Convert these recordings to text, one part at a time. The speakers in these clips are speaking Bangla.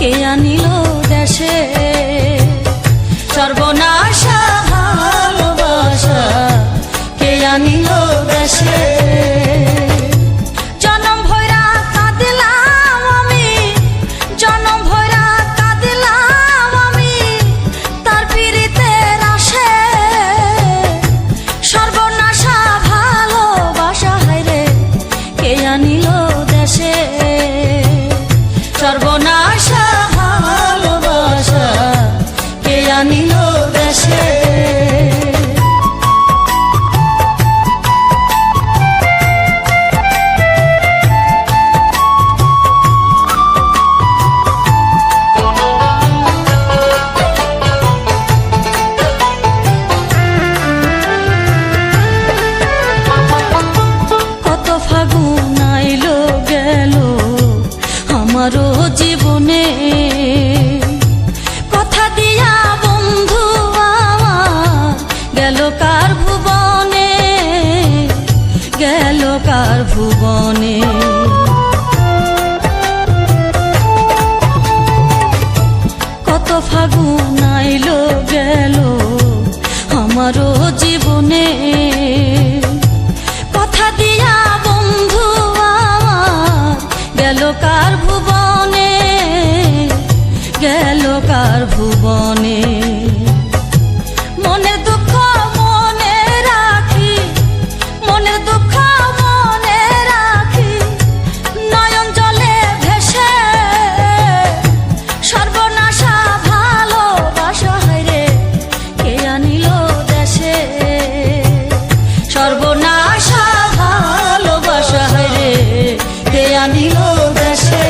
কে আনিল দেশে সর্বনাশা ভালোবাসা কে আনিল দেশে জনম ভৈরা কাঁদিলাম আমি জনম ভৈরা কাঁদিলাম আমি তার পীড়িতের আসে সর্বনাশা ভালোবাসা হায়রে কে আনিল দেশে সর্বনাশা ভালোবাসা কে আনিল দেশে কত ফাগুন আইলো গেল আমারও জীবনে কথা দিয়া বন্ধু আমার গেল কার ভুবনে গেল কার ভুবনে কত ফাগুন আইলো গেল আমারও জীবনে কথা দিয়া বন্ধু আমার গেল কার ভুবনে গেল কার ভুবনে মনের দুঃখ মনে রাখি মনের দুঃখ মনে রাখি নয়ন জলে ভেসে সর্বনাশা ভালোবাসা হায়রে কে আনিল দেশে সর্বনাশা ভালোবাসা হায়রে কে আনিল দেশে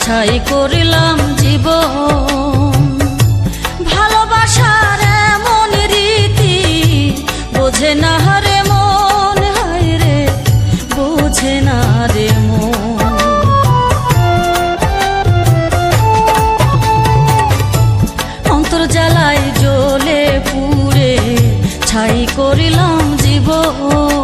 ছাই করিলাম জীবন ভালোবাসার এমন রীতি বোঝে না রে মন হায়রে বোঝে না রে মন অন্তর জ্বালায় জ্বলে পুড়ে ছাই করিলাম জীবন